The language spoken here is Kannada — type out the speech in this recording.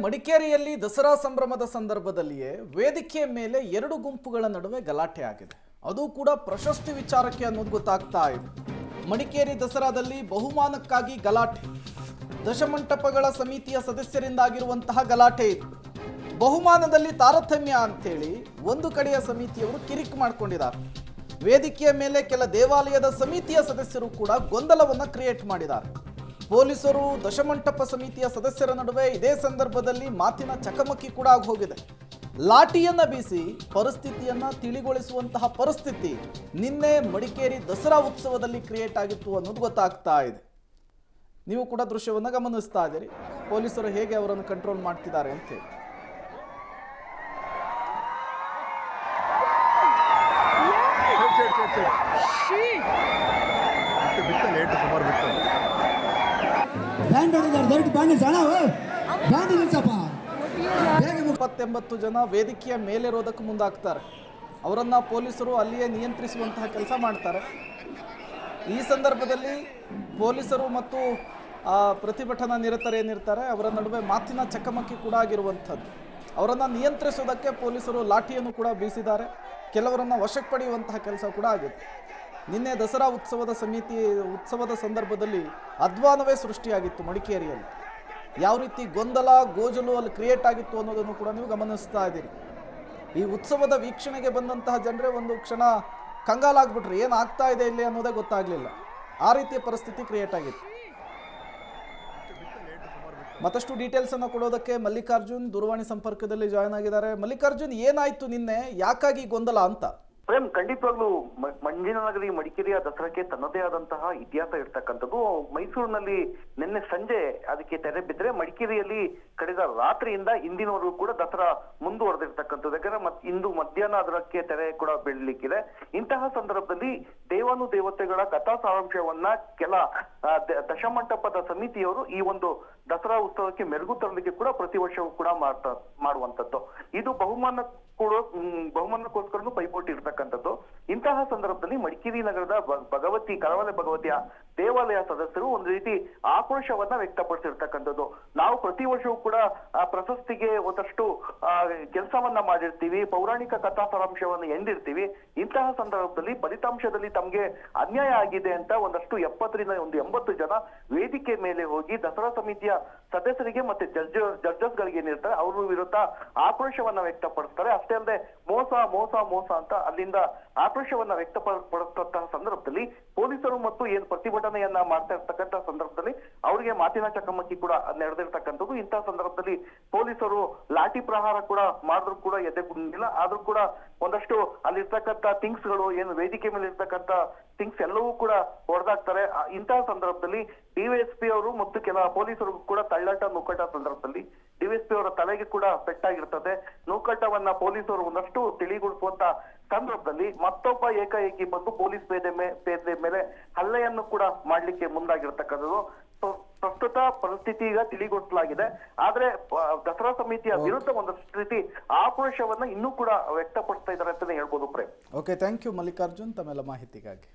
ಮಡಿಕೇರಿಯಲ್ಲಿ ದಸರಾ ಸಂಭ್ರಮದ ಸಂದರ್ಭದಲ್ಲಿಯೇ ವೇದಿಕೆಯ ಮೇಲೆ ಎರಡು ಗುಂಪುಗಳ ನಡುವೆ ಗಲಾಟೆ ಆಗಿದೆ. ಅದು ಕೂಡ ಪ್ರಶಸ್ತಿ ವಿಚಾರಕ್ಕೆ ಅನ್ನೋದು ಗೊತ್ತಾಗ್ತಾ ಇದೆ. ಮಡಿಕೇರಿ ದಸರಾದಲ್ಲಿ ಬಹುಮಾನಕ್ಕಾಗಿ ಗಲಾಟೆ, ದಶಮಂಟಪಗಳ ಸಮಿತಿಯ ಸದಸ್ಯರಿಂದಾಗಿರುವಂತಹ ಗಲಾಟೆ ಇದು. ಬಹುಮಾನದಲ್ಲಿ ತಾರತಮ್ಯ ಅಂತೇಳಿ ಒಂದು ಕಡೆಯ ಸಮಿತಿಯವರು ಕಿರಿಕ್ ಮಾಡಿಕೊಂಡಿದ್ದಾರೆ. ವೇದಿಕೆಯ ಮೇಲೆ ಕೆಲ ದೇವಾಲಯದ ಸಮಿತಿಯ ಸದಸ್ಯರು ಕೂಡ ಗೊಂದಲವನ್ನು ಕ್ರಿಯೇಟ್ ಮಾಡಿದ್ದಾರೆ. ಪೊಲೀಸರು ದಶಮಂಟಪ ಸಮಿತಿಯ ಸದಸ್ಯರ ನಡುವೆ ಇದೇ ಸಂದರ್ಭದಲ್ಲಿ ಮಾತಿನ ಚಕಮಕಿ ಕೂಡ ಆಗಿ ಹೋಗಿದೆ. ಲಾಠಿಯನ್ನ ಬೀಸಿ ಪರಿಸ್ಥಿತಿಯನ್ನ ತಿಳಿಗೊಳಿಸುವಂತಹ ಪರಿಸ್ಥಿತಿ ನಿನ್ನೆ ಮಡಿಕೇರಿ ದಸರಾ ಉತ್ಸವದಲ್ಲಿ ಕ್ರಿಯೇಟ್ ಆಗಿತ್ತು ಅನ್ನೋದು ಗೊತ್ತಾಗ್ತಾ ಇದೆ. ನೀವು ಕೂಡ ದೃಶ್ಯವನ್ನು ಗಮನಿಸ್ತಾ ಇದ್ದೀರಿ, ಪೊಲೀಸರು ಹೇಗೆ ಅವರನ್ನು ಕಂಟ್ರೋಲ್ ಮಾಡ್ತಿದ್ದಾರೆ ಅಂತೇಳಿ. ಇಪ್ಪತ್ತೆಂಬತ್ತು ಜನ ವೇದಿಕೆಯ ಮೇಲಿರೋದಕ್ಕೆ ಮುಂದಾಗ್ತಾರೆ. ಅವರನ್ನ ಪೊಲೀಸರು ಅಲ್ಲಿಯೇ ನಿಯಂತ್ರಿಸುವಂತಹ ಕೆಲಸ ಮಾಡ್ತಾರೆ. ಈ ಸಂದರ್ಭದಲ್ಲಿ ಪೊಲೀಸರು ಮತ್ತು ಪ್ರತಿಭಟನಾ ನಿರತರೇನಿರ್ತಾರೆ ಅವರ ನಡುವೆ ಮಾತಿನ ಚಕಮಕಿ ಕೂಡ ಆಗಿರುವಂಥದ್ದು. ಅವರನ್ನು ನಿಯಂತ್ರಿಸೋದಕ್ಕೆ ಪೊಲೀಸರು ಲಾಠಿಯನ್ನು ಕೂಡ ಬೀಸಿದ್ದಾರೆ. ಕೆಲವರನ್ನು ವಶಕ್ಕೆ ಪಡೆಯುವಂತಹ ಕೆಲಸ ಕೂಡ ಆಗಿದೆ. ನಿನ್ನೆ ದಸರಾ ಉತ್ಸವದ ಸಂದರ್ಭದಲ್ಲಿ ಅಧ್ವಾನವೇ ಸೃಷ್ಟಿಯಾಗಿತ್ತು ಮಡಿಕೇರಿಯಲ್ಲಿ. ಯಾವ ರೀತಿ ಗೊಂದಲ ಗೋಜಲು ಅಲ್ಲಿ ಕ್ರಿಯೇಟ್ ಆಗಿತ್ತು ಅನ್ನೋದನ್ನು ಕೂಡ ನೀವು ಗಮನಿಸ್ತಾ ಇದ್ದೀರಿ. ಈ ಉತ್ಸವದ ವೀಕ್ಷಣೆಗೆ ಬಂದಂತಹ ಜನರೇ ಒಂದು ಕ್ಷಣ ಕಂಗಾಲಾಗ್ಬಿಟ್ರು, ಏನಾಗ್ತಾ ಇದೆ ಇಲ್ಲಿ ಅನ್ನೋದೇ ಗೊತ್ತಾಗಲಿಲ್ಲ. ಆ ರೀತಿಯ ಪರಿಸ್ಥಿತಿ ಕ್ರಿಯೇಟ್ ಆಗಿತ್ತು. ಮತ್ತಷ್ಟು ಡೀಟೇಲ್ಸ್ ಅನ್ನು ಕೊಡೋದಕ್ಕೆ ಮಲ್ಲಿಕಾರ್ಜುನ್ ದೂರವಾಣಿ ಸಂಪರ್ಕದಲ್ಲಿ ಜಾಯ್ನ್ ಆಗಿದ್ದಾರೆ. ಮಲ್ಲಿಕಾರ್ಜುನ್, ಏನಾಯ್ತು ನಿನ್ನೆ, ಯಾಕಾಗಿ ಗೊಂದಲ ಅಂತ? ಪ್ರೇಮ್, ಖಂಡಿತವಾಗ್ಲೂ ಮಂಜಿನನಗರಿ ಮಡಿಕೇರಿಯ ದಸರಾಕ್ಕೆ ತನ್ನದೇ ಆದಂತಹ ಇತಿಹಾಸ ಇರ್ತಕ್ಕಂಥದ್ದು. ಮೈಸೂರಿನಲ್ಲಿ ನಿನ್ನೆ ಸಂಜೆ ಅದಕ್ಕೆ ತೆರೆ ಬಿದ್ದರೆ ಮಡಿಕೇರಿಯಲ್ಲಿ ಕಳೆದ ರಾತ್ರಿಯಿಂದ ಇಂದಿನವರೆಗೂ ಕೂಡ ದಸರಾ ಮುಂದುವರೆದಿರ್ತಕ್ಕಂಥದ್ದು. ಯಾಕಂದ್ರೆ ಇಂದು ಮಧ್ಯಾಹ್ನ ಅದಕ್ಕೆ ತೆರೆ ಕೂಡ ಬೀಳಲಿಕ್ಕಿದೆ. ಇಂತಹ ಸಂದರ್ಭದಲ್ಲಿ ದೇವಾನುದೇವತೆಗಳ ಕಥಾ ಸಾರಾಂಶವನ್ನ ಕೆಲ ದಶಮಂಟಪದ ಸಮಿತಿಯವರು ಈ ಒಂದು ದಸರಾ ಉತ್ಸವಕ್ಕೆ ಮೆರುಗು ತರಲಿಕ್ಕೆ ಕೂಡ ಪ್ರತಿ ವರ್ಷವೂ ಕೂಡ ಮಾಡುವಂತದ್ದು. ಇದು ಬಹುಮಾನಕ್ಕೋಸ್ಕರ ಪೈಪೋಟಿ ಇರ್ತಕ್ಕಂಥದ್ದು. ಇಂತಹ ಸಂದರ್ಭದಲ್ಲಿ ಮಡಿಕೇರಿ ನಗರದ ಕರಾವಳಿ ಭಗವತಿಯ ದೇವಾಲಯ ಸದಸ್ಯರು ಒಂದು ರೀತಿ ಆಕ್ರೋಶವನ್ನ ವ್ಯಕ್ತಪಡಿಸಿರ್ತಕ್ಕಂಥದ್ದು. ನಾವು ಪ್ರತಿ ವರ್ಷವೂ ಕೂಡ ಪ್ರಶಸ್ತಿಗೆ ಒಂದಷ್ಟು ಕೆಲಸವನ್ನ ಮಾಡಿರ್ತೀವಿ, ಪೌರಾಣಿಕ ಕಥಾ ಸಾರಾಂಶವನ್ನು ಎಂದಿರ್ತೀವಿ. ಇಂತಹ ಸಂದರ್ಭದಲ್ಲಿ ಫಲಿತಾಂಶದಲ್ಲಿ ತಮ್ಗೆ ಅನ್ಯಾಯ ಆಗಿದೆ ಅಂತ ಒಂದಷ್ಟು 70 ಜನ ವೇದಿಕೆ ಮೇಲೆ ಹೋಗಿ ದಸರಾ ಸಮಿತಿಯ ಸದಸ್ಯರಿಗೆ ಮತ್ತೆ ಜಡ್ಜಸ್ ಗಳಿಗೆ ಏನಿರ್ತಾರೆ ಅವ್ರ ವಿರುದ್ಧ ಆಕ್ರೋಶವನ್ನ ವ್ಯಕ್ತಪಡಿಸ್ತಾರೆ. ಅಷ್ಟೇ ಅಲ್ಲದೆ ಮೋಸ ಮೋಸ ಮೋಸ ಅಂತ ಅಲ್ಲಿಂದ ಆಕ್ರೋಶವನ್ನ ವ್ಯಕ್ತಪಡಿಸುವಂತಹ ಸಂದರ್ಭದಲ್ಲಿ ಪೊಲೀಸರು ಮತ್ತು ಏನ್ ಪ್ರತಿಭಟನೆಯನ್ನ ಮಾಡ್ತಾ ಇರ್ತಕ್ಕಂಥ ಸಂದರ್ಭದಲ್ಲಿ ಅವರಿಗೆ ಮಾತಿನ ಚಕಮಕಿ ಕೂಡ ನಡೆದಿರ್ತಕ್ಕಂಥದ್ದು. ಇಂತಹ ಸಂದರ್ಭದಲ್ಲಿ ಪೊಲೀಸರು ಲಾಠಿ ಪ್ರಹಾರ ಕೂಡ ಮಾಡಿದ್ರು ಕೂಡ ಎದೆಗುಂದಿಲ್ಲ. ಆದ್ರೂ ಕೂಡ ಒಂದಷ್ಟು ಅಲ್ಲಿರ್ತಕ್ಕಂಥ ಥಿಂಗ್ಸ್ ಗಳು ಏನು ವೇದಿಕೆ ಮೇಲೆ ಇರ್ತಕ್ಕಂಥ ಥಿಂಗ್ಸ್ ಎಲ್ಲವೂ ಕೂಡ ಹೊಡೆದಾಕ್ತಾರೆ. ಇಂತಹ ಸಂದರ್ಭದಲ್ಲಿ ಡಿವೈಎಸ್ಪಿ ಅವರು ಮತ್ತು ಕೆಲ ಪೊಲೀಸರು ಕೂಡ ತಳ್ಳಾಟ ನೂಕಾಟ ಸಂದರ್ಭದಲ್ಲಿ ಡಿವೈಎಸ್ಪಿ ಅವರ ತಲೆಗೆ ಕೂಡ ಪೆಟ್ಟಾಗಿರ್ತದೆ. ನೂಕಾಟವನ್ನ ಪೊಲೀಸರು ಒಂದಷ್ಟು ತಿಳಿಗೊಳಿಸುವಂತ ಸಂದರ್ಭದಲ್ಲಿ ಮತ್ತೊಬ್ಬ ಏಕಾಏಕಿ ಬಂದು ಪೊಲೀಸ್ ಪೇದೆ ಮೇಲೆ ಹಲ್ಲೆಯನ್ನು ಕೂಡ ಮಾಡ್ಲಿಕ್ಕೆ ಮುಂದಾಗಿರ್ತಕ್ಕಂಥದ್ದು. ಪ್ರಸ್ತುತ ಪರಿಸ್ಥಿತಿ ಈಗ ತಿಳಿಗೊಳಿಸಲಾಗಿದೆ. ಆದ್ರೆ ದಸರಾ ಸಮಿತಿಯ ವಿರುದ್ಧ ಒಂದಷ್ಟು ರೀತಿ ಆಕ್ರೋಶವನ್ನ ಇನ್ನೂ ಕೂಡ ವ್ಯಕ್ತಪಡಿಸ್ತಾ ಇದ್ದಾರೆ ಅಂತಾನೆ ಹೇಳ್ಬೋದು. Prem, okay, thank you Mallikarjun ತಮ್ಮೆಲ್ಲ ಮಾಹಿತಿಗಾಗಿ.